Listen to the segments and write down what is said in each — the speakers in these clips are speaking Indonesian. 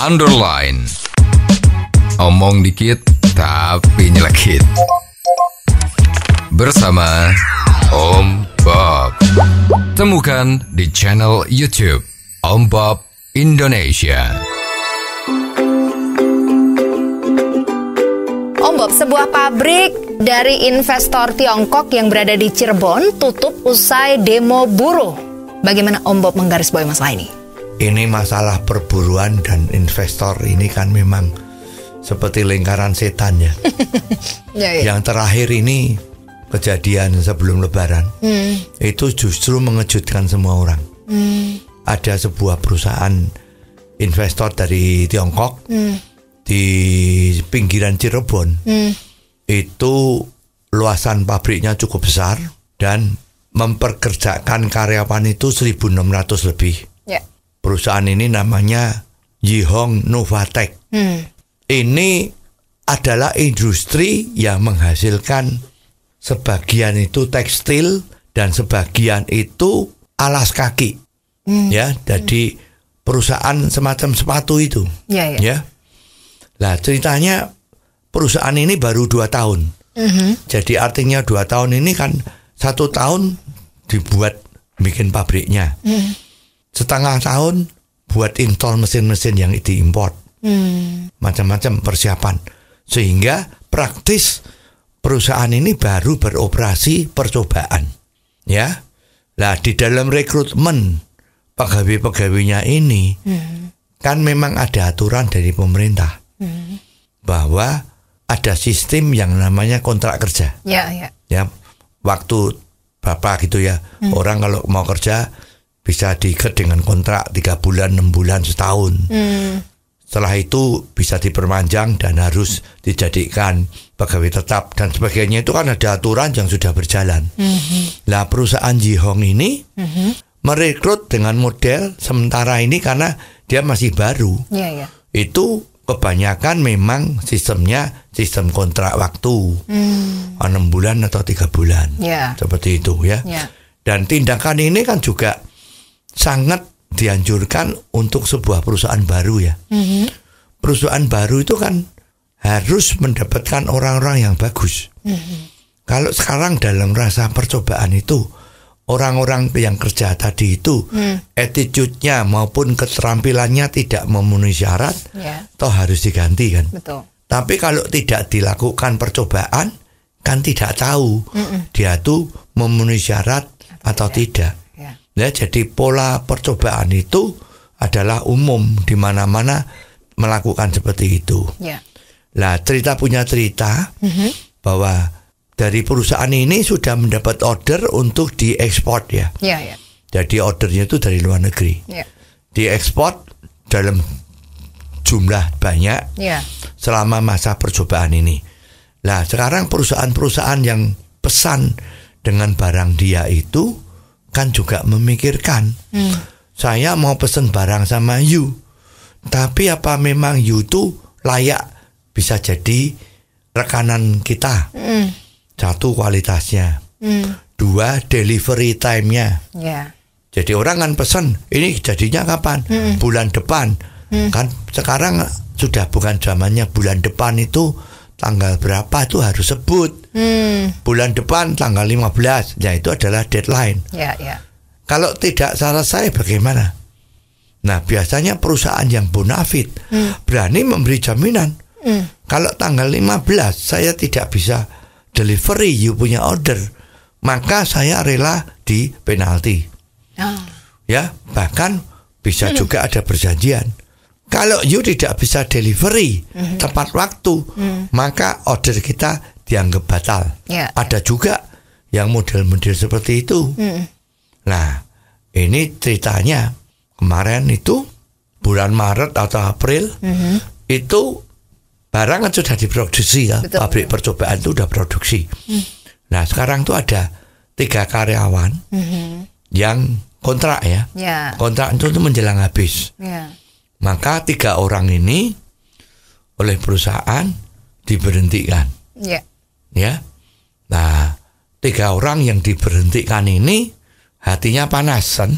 underline. Omong dikit tapi nyelekit. Bersama Om Bob. Temukan di channel YouTube Om Bob Indonesia. Om Bob, sebuah pabrik dari investor Tiongkok yang berada di Cirebon tutup usai demo buruh. Bagaimana Om Bob menggarisbawahi masalah ini? Ini masalah perburuan dan investor ini kan memang seperti lingkaran setan ya. Yang terakhir ini kejadian sebelum Lebaran itu justru mengejutkan semua orang. Ada sebuah perusahaan investor dari Tiongkok di pinggiran Cirebon. Itu luasan pabriknya cukup besar dan memperkerjakan karyawan itu 1.600 lebih. Perusahaan ini namanya Yihong Novatech. Ini adalah industri yang menghasilkan sebagian itu tekstil dan sebagian itu alas kaki. Ya, jadi perusahaan semacam sepatu itu. Ya. Nah, ceritanya perusahaan ini baru 2 tahun. Jadi artinya 2 tahun ini kan 1 tahun dibuat bikin pabriknya. Setengah tahun buat install mesin-mesin yang diimport. Macam-macam persiapan. Sehingga praktis perusahaan ini baru beroperasi percobaan. Ya. Nah, di dalam rekrutmen pegawai-pegawainya ini kan memang ada aturan dari pemerintah bahwa ada sistem yang namanya kontrak kerja. Ya, waktu berapa gitu ya. Orang kalau mau kerja bisa diikat dengan kontrak 3 bulan, 6 bulan, setahun. Setelah itu bisa diperpanjang dan harus dijadikan pegawai tetap dan sebagainya. Itu kan ada aturan yang sudah berjalan. Nah, perusahaan Yihong ini merekrut dengan model sementara ini karena dia masih baru. Itu kebanyakan memang sistemnya sistem kontrak waktu 6 bulan atau 3 bulan. Seperti itu ya. Dan tindakan ini kan juga sangat dianjurkan untuk sebuah perusahaan baru ya. Perusahaan baru itu kan harus mendapatkan orang-orang yang bagus. Kalau sekarang dalam rasa percobaan itu orang-orang yang kerja tadi itu attitude-nya maupun keterampilannya tidak memenuhi syarat, toh harus diganti kan. Tapi kalau tidak dilakukan percobaan kan tidak tahu dia tuh memenuhi syarat atau tidak. Ya, jadi pola percobaan itu adalah umum di mana-mana melakukan seperti itu. Nah, cerita bahwa dari perusahaan ini sudah mendapat order untuk diekspor ya. Jadi ordernya itu dari luar negeri. Diekspor dalam jumlah banyak selama masa percobaan ini. Nah, sekarang perusahaan-perusahaan yang pesan dengan barang dia itu kan juga memikirkan, saya mau pesen barang sama you, tapi apa memang you itu layak bisa jadi rekanan kita? 1, kualitasnya. 2, delivery time-nya. Jadi orang kan pesen, ini jadinya kapan? Bulan depan. Kan sekarang sudah bukan zamannya bulan depan itu tanggal berapa itu harus sebut. Bulan depan tanggal 15. Ya, itu adalah deadline. Kalau tidak selesai bagaimana? Nah, biasanya perusahaan yang bonafit berani memberi jaminan. Kalau tanggal 15 saya tidak bisa delivery, you punya order, maka saya rela di penalti. Ya, bahkan bisa juga ada perjanjian. Kalau you tidak bisa delivery tepat waktu, maka order kita dianggap batal. Ada juga yang model-model seperti itu. Nah, ini ceritanya kemarin itu bulan Maret atau April itu barang kan sudah diproduksi ya. Pabrik percobaan itu sudah produksi. Nah, sekarang tuh ada 3 karyawan yang kontrak ya. Kontrak itu menjelang habis. Maka 3 orang ini oleh perusahaan diberhentikan. Ya. Nah, 3 orang yang diberhentikan ini hatinya panas kan.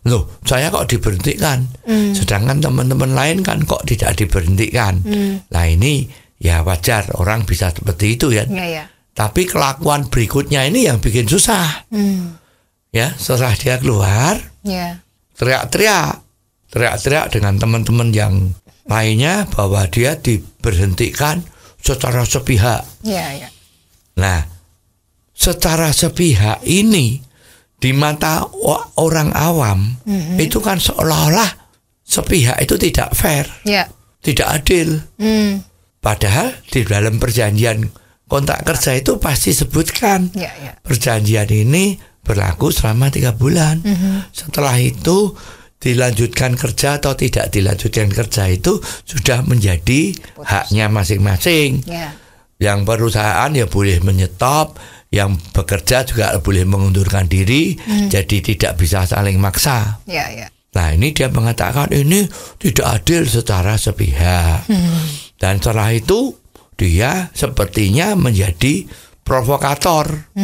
Loh, saya kok diberhentikan? Sedangkan teman-teman lain kan kok tidak diberhentikan. Nah ini ya wajar, orang bisa seperti itu ya. Tapi kelakuan berikutnya ini yang bikin susah. Ya, setelah dia keluar, teriak-teriak dengan teman-teman yang lainnya bahwa dia diberhentikan secara sepihak. Nah, secara sepihak ini di mata orang awam itu kan seolah-olah sepihak itu tidak fair, tidak adil. Padahal di dalam perjanjian kontrak kerja itu pasti sebutkan perjanjian ini berlaku selama 3 bulan. Setelah itu dilanjutkan kerja atau tidak dilanjutkan kerja itu sudah menjadi haknya masing-masing. Yang perusahaan ya boleh menyetop, yang bekerja juga boleh mengundurkan diri, jadi tidak bisa saling maksa. Nah ini dia mengatakan ini tidak adil secara sepihak. Dan setelah itu dia sepertinya menjadi provokator.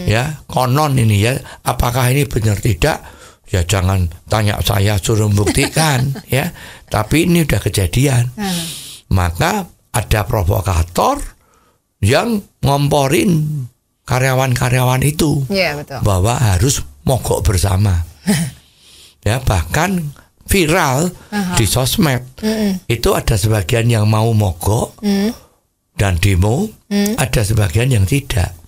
Ya, konon ini ya, apakah ini benar tidak? Ya jangan tanya saya, suruh buktikan. Ya, tapi ini udah kejadian. Maka ada provokator yang ngomporin karyawan-karyawan itu bahwa harus mogok bersama. Ya, bahkan viral di sosmed itu ada sebagian yang mau mogok dan demo, ada sebagian yang tidak.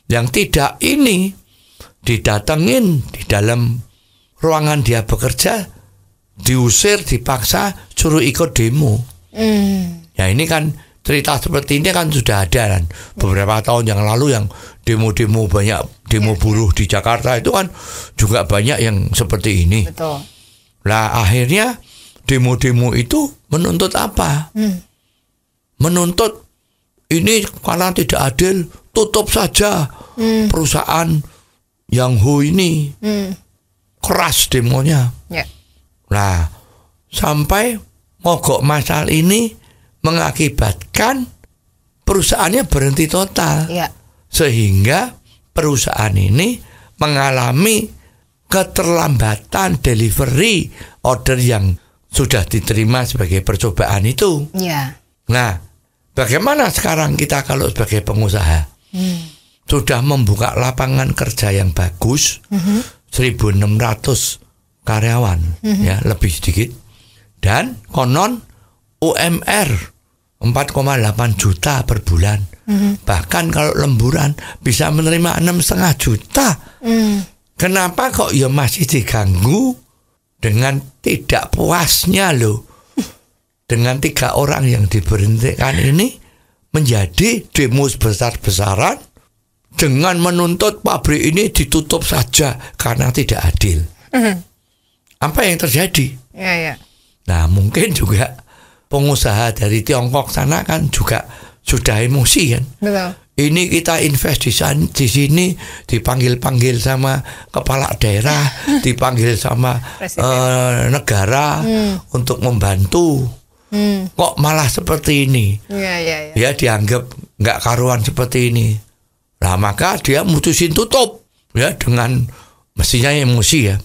Yang tidak ini didatengin di dalam ruangan dia bekerja, diusir, dipaksa, suruh ikut demo. Ya ini kan cerita seperti ini kan sudah ada kan. Beberapa tahun yang lalu yang demo-demo banyak, demo buruh di Jakarta itu kan juga banyak yang seperti ini. Betul. Lah akhirnya demo-demo itu menuntut apa? Menuntut ini karena tidak adil, tutup saja perusahaan yang ini. Keras demonya. Nah, sampai mogok massal ini mengakibatkan perusahaannya berhenti total. Sehingga perusahaan ini mengalami keterlambatan delivery order yang sudah diterima sebagai percobaan itu. Nah, bagaimana sekarang kita kalau sebagai pengusaha? Sudah membuka lapangan kerja yang bagus, 1.600 karyawan, ya lebih sedikit, dan konon UMR 4,8 juta per bulan. Bahkan kalau lemburan bisa menerima 6,5 juta. Kenapa kok ya masih diganggu dengan tidak puasnya loh? Dengan 3 orang yang diberhentikan ini menjadi demo besar-besaran dengan menuntut pabrik ini ditutup saja karena tidak adil. Apa yang terjadi? Nah mungkin juga pengusaha dari Tiongkok sana kan juga sudah emosi kan. Ini kita invest di sini, dipanggil-panggil sama kepala daerah, dipanggil sama negara untuk membantu. Kok malah seperti ini? Ya dianggap nggak karuan seperti ini. Nah maka dia mutusin tutup ya dengan mestinya emosi ya.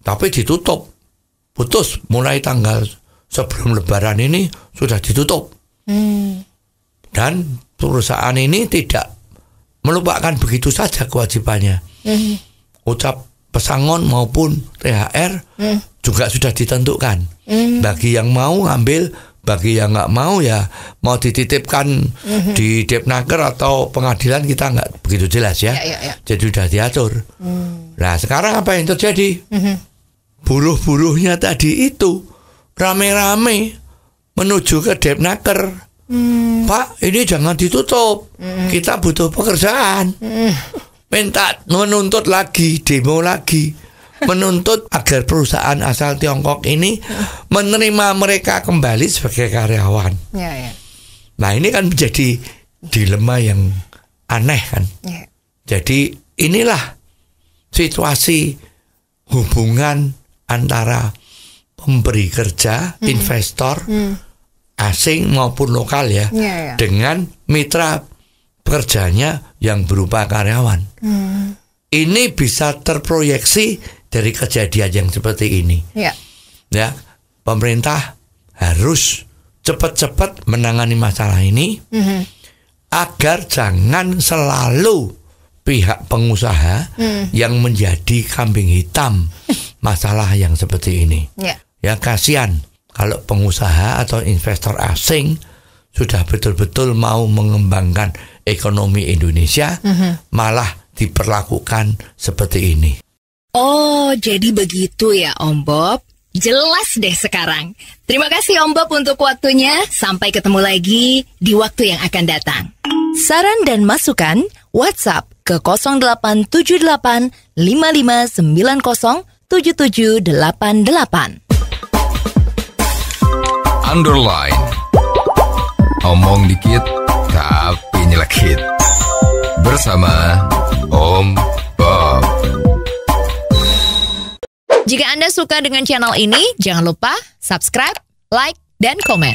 Tapi ditutup, putus mulai tanggal sebelum Lebaran ini sudah ditutup. Dan perusahaan ini tidak melupakan begitu saja kewajibannya. Ucap pesangon maupun THR juga sudah ditentukan. Bagi yang mau ngambil, bagi yang nggak mau ya mau dititipkan di Depnaker atau pengadilan kita nggak begitu jelas ya. Jadi sudah diatur. Nah sekarang apa yang terjadi? Buruh-buruhnya tadi itu rame-rame menuju ke Depnaker. Pak ini jangan ditutup, kita butuh pekerjaan. Minta menuntut lagi, demo lagi, menuntut agar perusahaan asal Tiongkok ini menerima mereka kembali sebagai karyawan. Nah ini kan menjadi dilema yang aneh kan. Jadi inilah situasi hubungan antara pemberi kerja, investor asing maupun lokal ya, dengan mitra pekerjanya yang berupa karyawan. Ini bisa terproyeksi dari kejadian yang seperti ini. Ya, pemerintah harus cepat-cepat menangani masalah ini agar jangan selalu pihak pengusaha yang menjadi kambing hitam masalah yang seperti ini. Ya, kasihan kalau pengusaha atau investor asing sudah betul-betul mau mengembangkan ekonomi Indonesia, malah diperlakukan seperti ini. Oh, jadi begitu ya Om Bob. Jelas deh sekarang. Terima kasih Om Bob untuk waktunya. Sampai ketemu lagi di waktu yang akan datang. Saran dan masukan WhatsApp ke 0878 5590 7788. Underline. Omong dikit tapi nyelekit. Bersama Om Bob. Jika Anda suka dengan channel ini, jangan lupa subscribe, like, dan komen.